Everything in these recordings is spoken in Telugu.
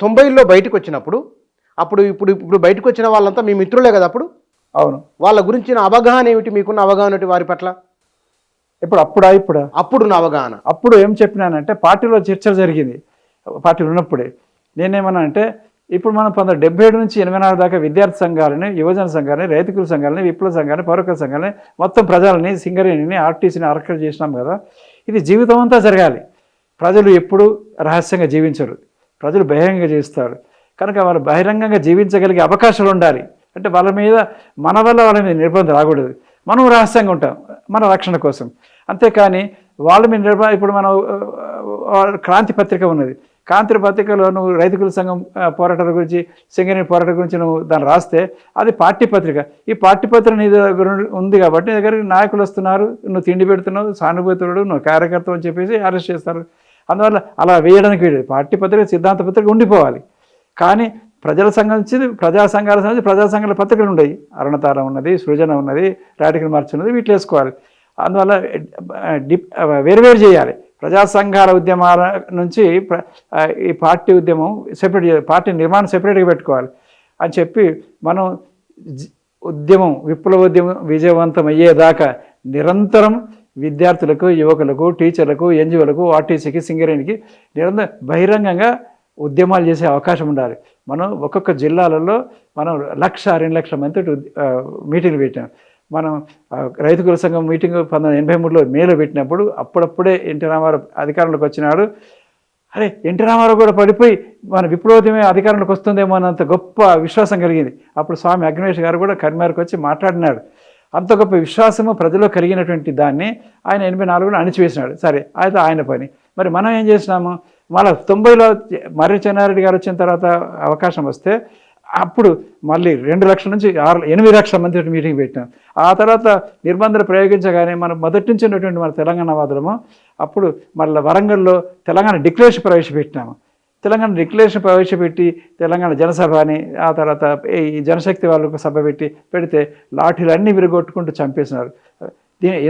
90లో బయటకు వచ్చినప్పుడు అప్పుడు ఇప్పుడు ఇప్పుడు బయటకు వచ్చిన వాళ్ళంతా మీ మిత్రులే కదా అప్పుడు? అవును. వాళ్ళ గురించిన అవగాహన ఏమిటి? మీకున్న అవగాహన ఏమిటి వారి పట్ల? ఇప్పుడు అప్పుడున్న అవగాహన. అప్పుడు ఏం చెప్పినానంటే పార్టీలో చర్చ జరిగింది. పార్టీలో ఉన్నప్పుడే నేనేమన్నా అంటే ఇప్పుడు మనం 1977 నుంచి 84 దాకా విద్యార్థి సంఘాలని, యువజన సంఘాలని, రైతుకుల సంఘాలని, విప్లవ సంఘాలని, పౌరకుల సంఘాలని, మొత్తం ప్రజలని, సింగరేణిని, ఆర్టీసీని ఆర్కట్ చేసినాం కదా. ఇది జీవితం అంతా జరగాలి. ప్రజలు ఎప్పుడు రహస్యంగా జీవించరు, ప్రజలు బహిరంగంగా జీవిస్తారు. కనుక వాళ్ళు బహిరంగంగా జీవించగలిగే అవకాశాలు ఉండాలి. అంటే వాళ్ళ మీద మన వల్ల వాళ్ళ మీద నిర్బంధం రాకూడదు. మనం రహస్యంగా ఉంటాం మన రక్షణ కోసం. అంతేకాని వాళ్ళ మీద ఇప్పుడు మనం క్రాంతి పత్రిక ఉన్నది. క్రాంతి పత్రికలో నువ్వు రైతుకుల సంఘం పోరాటాల గురించి, సింగరేణి పోరాటం గురించి నువ్వు దాన్ని రాస్తే అది పార్టీ పత్రిక. ఈ పార్టీ పత్రిక నీ దగ్గర ఉంది కాబట్టి నీ దగ్గరికి నాయకులు వస్తున్నారు, నువ్వు తిండి పెడుతున్నావు, సానుభూతుడు, నువ్వు కార్యకర్త అని చెప్పేసి అరెస్ట్ చేస్తారు. అందువల్ల అలా వేయడానికి వీడు పార్టీ పత్రిక సిద్ధాంత పత్రిక ఉండిపోవాలి. కానీ ప్రజల సంఘం నుంచి ప్రజా సంఘాల నుంచి ప్రజా సంఘాల పత్రికలు ఉన్నాయి. అరుణతార ఉన్నది, సృజన ఉన్నది, రాడికల్ మార్చ్ ఉన్నది, వీటిలో వేసుకోవాలి. అందువల్ల వేరువేరు చేయాలి. ప్రజా సంఘాల ఉద్యమాల నుంచి ఈ పార్టీ ఉద్యమం సెపరేట్ చేయాలి, పార్టీ నిర్మాణం సెపరేట్గా పెట్టుకోవాలి అని చెప్పి మనం ఉద్యమం విప్లవోద్యమం విజయవంతం అయ్యేదాకా నిరంతరం విద్యార్థులకు, యువకులకు, టీచర్లకు, ఎన్జిఓలకు, ఆర్టీసీకి, సింగరేణికి నిరంతరం బహిరంగంగా ఉద్యమాలు చేసే అవకాశం ఉండాలి. మనం ఒక్కొక్క జిల్లాలలో మనం 1,00,000, 2,00,000 మందితో మీటింగ్లు పెట్టాం. మనం రైతుకుల సంఘం మీటింగ్ 1983లో మేలో పెట్టినప్పుడు అప్పుడప్పుడే ఎన్టీ రామారావు అధికారంలోకి వచ్చినాడు. అరే ఎన్టీ రామారావు కూడా పడిపోయి మన విప్లవోద్యమే అధికారంలోకి వస్తుందేమో అన్నంత గొప్ప విశ్వాసం కలిగింది. అప్పుడు స్వామి అగ్నివేష్ గారు కూడా కరీంనగర్కి వచ్చి మాట్లాడినాడు. అంత గొప్ప విశ్వాసము ప్రజలో కలిగినటువంటి దాన్ని ఆయన 84లో అణిచివేసినాడు. సరే అయితే ఆయన పని. మరి మనం ఏం చేసినాము? మళ్ళీ 90లో మర్రి చెన్నారెడ్డి గారు వచ్చిన తర్వాత అవకాశం వస్తే అప్పుడు మళ్ళీ 2 లక్షల నుంచి 8 లక్షల మంది మీటింగ్ పెట్టాం. ఆ తర్వాత నిర్బంధాలు ప్రయోగించగానే మనం మొదటి నుంచి ఉన్నటువంటి మన తెలంగాణ వాదులము అప్పుడు మళ్ళీ వరంగల్లో తెలంగాణ డిక్లరేషన్ ప్రవేశపెట్టినాము. తెలంగాణ డిక్లరేషన్ ప్రవేశపెట్టి తెలంగాణ జనసభ అని, ఆ తర్వాత ఈ జనశక్తి వాళ్ళకు సభ పెడితే లాఠీలు అన్నీ విరగొట్టుకుంటూ చంపేసినారు.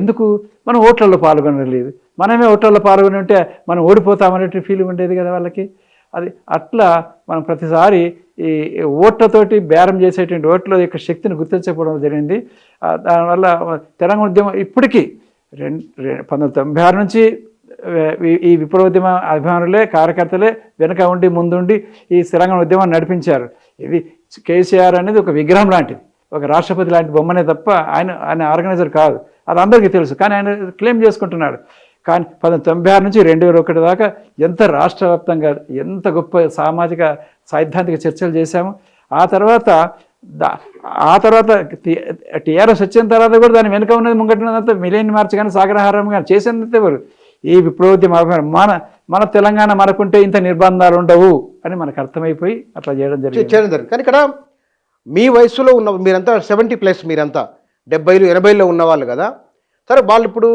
ఎందుకు? మనం ఓట్లలో పాల్గొనలేదు. మనమే ఓట్లలో పాల్గొని ఉంటే మనం ఓడిపోతామనే ఫీలింగ్ ఉండేది కదా వాళ్ళకి. అది అట్లా మనం ప్రతిసారి ఈ ఓట్లతోటి బేరం చేసేటువంటి ఓట్ల యొక్క శక్తిని గుర్తించకపోవడం జరిగింది. దానివల్ల తెలంగాణ ఉద్యమం ఇప్పటికీ 1996 నుంచి ఈ విప్లవోద్యమ అభిమానులే, కార్యకర్తలే వెనక ఉండి ముందుండి ఈ తెలంగాణ ఉద్యమాన్ని నడిపించారు. ఇది కేసీఆర్ అనేది ఒక విగ్రహం లాంటిది, ఒక రాష్ట్రపతి లాంటి బొమ్మనే తప్ప ఆయన ఆర్గనైజర్ కాదు. అది అందరికీ తెలుసు. కానీ ఆయన క్లెయిమ్ చేసుకుంటున్నాడు. కానీ 1996 నుంచి 2001 దాకా ఎంత రాష్ట్ర వ్యాప్తంగా ఎంత గొప్ప సామాజిక సైద్ధాంతిక చర్చలు చేశాము. ఆ తర్వాత టీఆర్ఎస్ వచ్చిన తర్వాత కూడా దాని వెనుక ఉన్నది ముంగట్టినంత మిలియన్ మార్చ్ కానీ సాగరహారం కానీ చేసేంత ఎవరు? ఈ విప్లవోద్యమ మన తెలంగాణ మనకుంటే ఇంత నిర్బంధాలు ఉండవు అని మనకు అర్థమైపోయి అట్లా చేయడం జరిగింది. కానీ ఇక్కడ మీ వయసులో ఉన్న మీరంతా 70+, మీరంతా 70, 80లో ఉన్నవాళ్ళు కదా. సరే వాళ్ళు ఇప్పుడు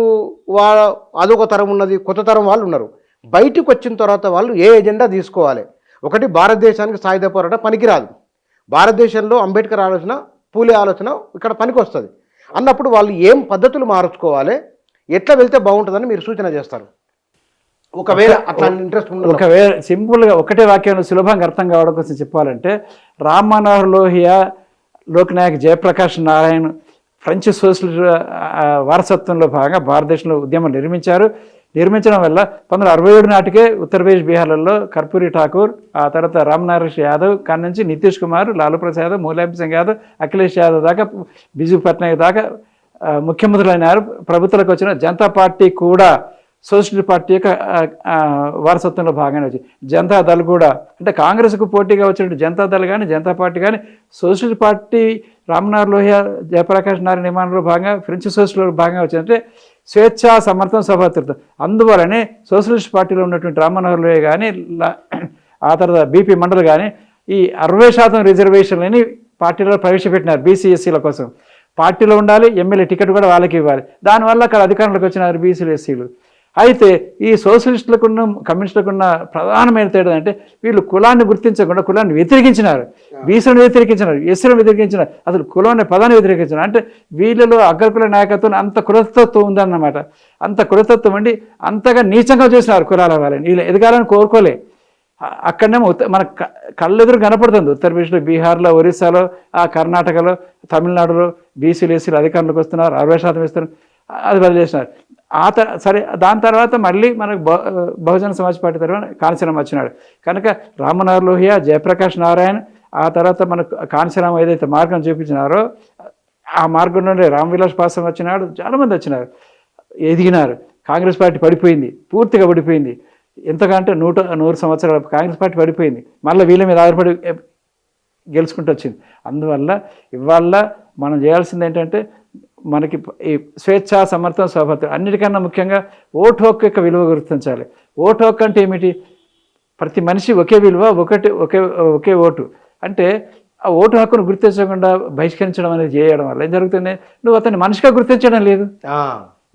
అదొక తరం ఉన్నది, కొత్త తరం వాళ్ళు ఉన్నారు. బయటకు వచ్చిన తర్వాత వాళ్ళు ఏ ఎజెండా తీసుకోవాలి? ఒకటి, భారతదేశానికి సాయుధ పోరాటం పనికిరాదు. భారతదేశంలో అంబేద్కర్ ఆలోచన, పూలే ఆలోచన ఇక్కడ పనికి వస్తుంది అన్నప్పుడు వాళ్ళు ఏం పద్ధతులు మార్చుకోవాలి, ఎట్లా వెళ్తే బాగుంటుందని మీరు సూచన చేస్తారు? ఒకవేళ అట్లా ఇంట్రెస్ట్ ఉండదు. ఒకవేళ సింపుల్గా ఒకటే వాక్యంలో సులభంగా అర్థం కావడం కోసం చెప్పాలంటే, రామ్ మనోహర్ లోహియా, లోక్నాయక్ జయప్రకాష్ నారాయణ్ ఫ్రెంచ్ సోషలిస్ట్ వారసత్వంలో భాగంగా భారతదేశంలో ఉద్యమం నిర్మించడం వల్ల 1967 నాటికే ఉత్తరప్రదేశ్, బీహార్లలో కర్పూరి ఠాకూర్, ఆ తర్వాత రామ్ నారాయణ యాదవ్ కాడి నుంచి నితీష్ కుమార్, లాలూ ప్రసాద్ యాదవ్, ములాయం సింగ్ యాదవ్, అఖిలేష్ యాదవ్ దాకా, బిజు పట్నాయక్ దాకా ముఖ్యమంత్రులు అయినారు. ప్రభుత్వాలకు వచ్చిన జనతా పార్టీ కూడా సోషలిస్ట్ పార్టీ యొక్క వారసత్వంలో భాగంగా వచ్చింది. జనతాదళ్ కూడా, అంటే కాంగ్రెస్కు పోటీగా వచ్చినట్టు జనతాదళ్ కానీ జనతా పార్టీ కానీ సోషలిస్ట్ పార్టీ రామ్నాథ్ లోహియా, జయప్రకాష్ నారాయణ నిర్మాణంలో భాగంగా ఫ్రెంచ్ సోషలిస్టులో భాగంగా వచ్చినట్టే స్వేచ్ఛ, సమర్థం, సభాతృత్వం. అందువలనే సోషలిస్ట్ పార్టీలో ఉన్నటువంటి రామ్ మనోహర్ లోహియా కానీ, ఆ తర్వాత బీపీ మండల్ కానీ ఈ 60% రిజర్వేషన్లని పార్టీలో ప్రవేశపెట్టినారు. బీసీ ఎస్సీల కోసం పార్టీలో ఉండాలి, ఎమ్మెల్యే టికెట్ కూడా వాళ్ళకి ఇవ్వాలి. దానివల్ల అక్కడ అధికారంలోకి వచ్చినారు బీసీలు, ఎస్సీలు. అయితే ఈ సోషలిస్టులకున్న కమ్యూనిస్టులకున్న ప్రధానమైన తేడా అంటే వీళ్ళు కులాన్ని గుర్తించకుండా కులాన్ని వ్యతిరేకించినారు. బీసీలను వ్యతిరేకించినారు, ఎస్సీలను వ్యతిరేకించినారు, అసలు కులాన్ని పదాన్ని వ్యతిరేకించినారు. అంటే వీళ్ళలో అగ్రకుల నాయకత్వం అంత కులతత్వం ఉందన్నమాట. అంత కులతత్వం అండి, అంతగా నీచంగా చూసినారు కులాల వాళ్ళని. వీళ్ళు ఎదగాలని కోరుకోలే. అక్కడనేమో మన కళ్ళెదురు కనపడుతుంది ఉత్తరప్రదేశ్లో, బీహార్లో, ఒరిస్సాలో, కర్ణాటకలో, తమిళనాడులో బీసీలు ఎస్సీలు అధికారంలోకి వస్తున్నారు, 60% ఇస్తున్నారు, అది వదిలేసినారు. సరే దాని తర్వాత మళ్ళీ మనకు బహుజన సమాజ్ పార్టీ తర్వాత కాంచీరామ్ వచ్చినాడు కనుక రామ్మనోహర్ లోహియా, జయప్రకాష్ నారాయణ్, ఆ తర్వాత మనకు కాంచీరామ్ ఏదైతే మార్గం చూపించినారో ఆ మార్గం నుండి రామ్విలాస్ పాస్వాన్ వచ్చినాడు, చాలామంది వచ్చినారు, ఎదిగినారు. కాంగ్రెస్ పార్టీ పడిపోయింది, పూర్తిగా పడిపోయింది. ఎంతకంటే 100 సంవత్సరాల కాంగ్రెస్ పార్టీ పడిపోయింది, మళ్ళీ వీళ్ళ మీద ఆధారపడి గెలుచుకుంటూ వచ్చింది. అందువల్ల ఇవాళ మనం చేయాల్సింది ఏంటంటే మనకి ఈ స్వేచ్ఛ, సమర్థం, స్వాభర్తం అన్నిటికన్నా ముఖ్యంగా ఓటు హక్కు యొక్క విలువ గుర్తించాలి. ఓటు హక్కు అంటే ఏమిటి? ప్రతి మనిషి ఒకే విలువ, ఒకే ఓటు. అంటే ఆ ఓటు హక్కును గుర్తించకుండా బహిష్కరించడం అనేది చేయడం వల్ల ఏం జరుగుతుంది? నువ్వు అతన్ని మనిషిగా గుర్తించడం లేదు,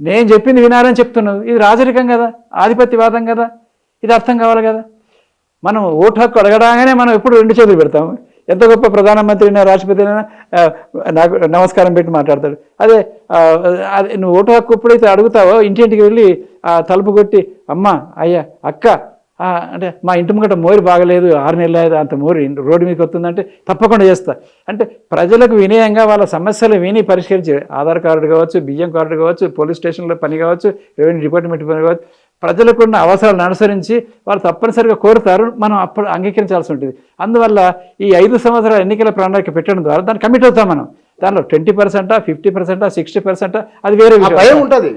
నేను చెప్పింది వినారని చెప్తున్నావు. ఇది రాజరికం కదా, ఆధిపత్యవాదం కదా, ఇది అర్థం కావాలి కదా. మనం ఓటు హక్కు అడగడాగానే మనం ఎప్పుడు 2 చేతులు పెడతాము. ఎంత గొప్ప ప్రధానమంత్రి అయినా రాష్ట్రపతి అయినా నాకు నమస్కారం పెట్టి మాట్లాడతాడు. అదే నువ్వు ఓటు హక్కు ఎప్పుడైతే అడుగుతావో ఇంటింటికి వెళ్ళి తలుపు కొట్టి అమ్మ, అయ్యా, అక్క అంటే మా ఇంటి ముంగట మోరి బాగలేదు, 6 నెలలు లేదు, అంత మోరి రోడ్డు మీదకి వస్తుందంటే తప్పకుండా చేస్తా. అంటే ప్రజలకు వినయంగా వాళ్ళ సమస్యలు విని పరిష్కరించి, ఆధార్ కార్డు కావచ్చు, బియ్యం కార్డు కావచ్చు, పోలీస్ స్టేషన్లో పని కావచ్చు, రెవెన్యూ డిపార్ట్మెంట్ పని కావచ్చు, ప్రజలకున్న అవసరాలను అనుసరించి వాళ్ళు తప్పనిసరిగా కోరుతారు, మనం అప్పుడు అంగీకరించాల్సి ఉంటుంది. అందువల్ల ఈ 5 సంవత్సరాల ఎన్నికల ప్రణాళిక పెట్టడం ద్వారా దాన్ని కమిట్ అవుతాం మనం. దానిలో 20%, 50%, 60% అది వేరే భయం ఉంటుంది,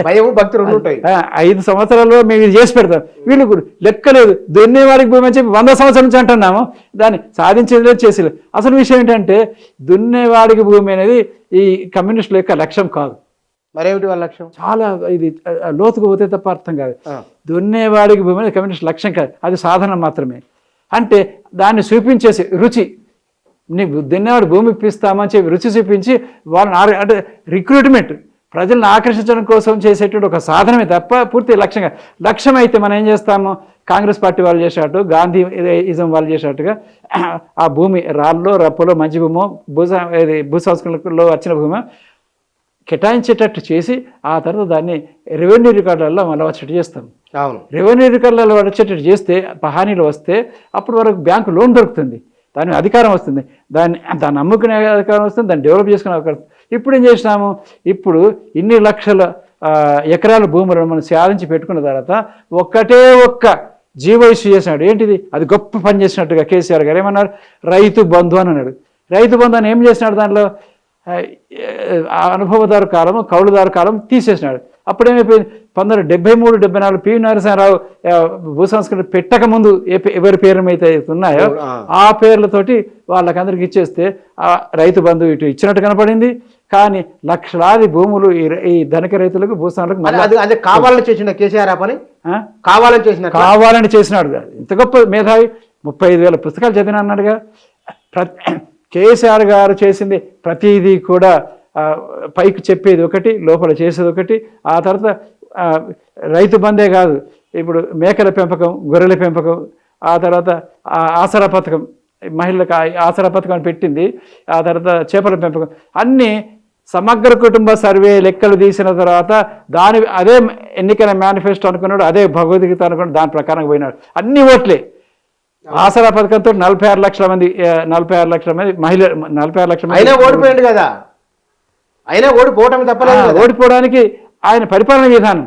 భయం భక్తి రెండు ఉంటాయి. 5 సంవత్సరాల్లో మేము ఇది చేసి పెడతాం, వీళ్ళు లెక్కలేదు, దున్నేవాడికి భూమి అని చెప్పి 100 సంవత్సరాల నుంచి అంటున్నాము, దాన్ని సాధించేది చేసేది. అసలు విషయం ఏంటంటే దున్నేవాడికి భూమి అనేది ఈ కమ్యూనిస్టుల యొక్క లక్ష్యం కాదు. మరేమిటి వాళ్ళ లక్ష్యం? చాలా ఇది లోతుకు పోతే తప్ప అర్థం కాదు. దున్నేవాడికి భూమి అనేది కమ్యూనిస్ట్ లక్ష్యం కాదు, అది సాధన మాత్రమే. అంటే దాన్ని చూపించేసి రుచి, నీకు దున్నేవాడు భూమి ఇప్పిస్తామని చెప్పి రుచి చూపించి వాళ్ళని అంటే రిక్రూట్మెంట్, ప్రజలను ఆకర్షించడం కోసం చేసేటువంటి ఒక సాధనమే తప్ప పూర్తి లక్ష్యం అయితే మనం ఏం చేస్తాము? కాంగ్రెస్ పార్టీ వాళ్ళు చేసేటట్టు, గాంధీ ఇజం వాళ్ళు చేసేటట్టుగా ఆ భూమి రాళ్ళలో, రప్పలో, మంచి భూమో, భూ సంస్కరణలో వచ్చిన భూమి కేటాయించేటట్టు చేసి ఆ తర్వాత దాన్ని రెవెన్యూ రికార్డులలో మళ్ళీ వచ్చేటట్టు చేస్తాం. రెవెన్యూ రికార్డులలో వచ్చేటట్టు చేస్తే, హానీలు వస్తే అప్పుడు వరకు బ్యాంకు లోన్ దొరుకుతుంది, దాని అధికారం వస్తుంది, దాన్ని అమ్ముకునే అధికారం వస్తుంది, దాన్ని డెవలప్ చేసుకునే అధికారం. ఇప్పుడు ఏం చేసినాము? ఇప్పుడు ఇన్ని లక్షల ఎకరాల భూములను మనం సాధించి పెట్టుకున్న తర్వాత ఒక్క జీవో ఇష్యూ చేసినాడు. ఏంటిది? అది గొప్ప పని చేసినట్టుగా కేసీఆర్ గారు ఏమన్నారు? రైతు బంధు అని అన్నాడు. రైతు బంధు అని ఏం చేసినాడు? దాంట్లో అనుభవదారు కాలం, కౌలుదారు కాలం తీసేసినాడు. అప్పుడేమైపోయింది? 1973-74 పివి నరసింహారావు భూ సంస్కరణ పెట్టక ముందు ఎవరి పేరు అయితే ఉన్నాయో ఆ పేర్లతోటి వాళ్ళకందరికి ఇచ్చేస్తే రైతు బంధు ఇటు ఇచ్చినట్టు కనపడింది. కానీ లక్షలాది భూములు ఈ ధనిక రైతులకు, భూస్వాములకు కావాలని చేసిన కేసీఆర్ పని, కావాలని చేసినాడు. ఇంత గొప్ప మేధావి, 35,000 పుస్తకాలు చదివిన అన్నాడుగా. కేసీఆర్ గారు చేసింది ప్రతిదీ కూడా పైకి చెప్పేది ఒకటి, లోపల చేసేది ఒకటి. ఆ తర్వాత రైతు బందే కాదు, ఇప్పుడు మేకల పెంపకం, గొర్రెల పెంపకం, ఆ తర్వాత ఆసరా పథకం, మహిళలకు ఆసరా పథకం అని పెట్టింది, ఆ తర్వాత చేపల పెంపకం, అన్నీ సమగ్ర కుటుంబ సర్వే లెక్కలు తీసిన తర్వాత అదే ఎన్నికల మేనిఫెస్టో అనుకున్నాడు, అదే భగవద్గీత అనుకున్నాడు, దాని ప్రకారం పోయినాడు. అన్ని ఓట్లే. ఆసరా పథకంతో 46 లక్షల మంది మహిళలు, 46 లక్షల మంది ఓడిపోయింది కదా. అయినా ఓడిపోవటం తప్పలేదు. ఓడిపోవడానికి ఆయన పరిపాలన విధానం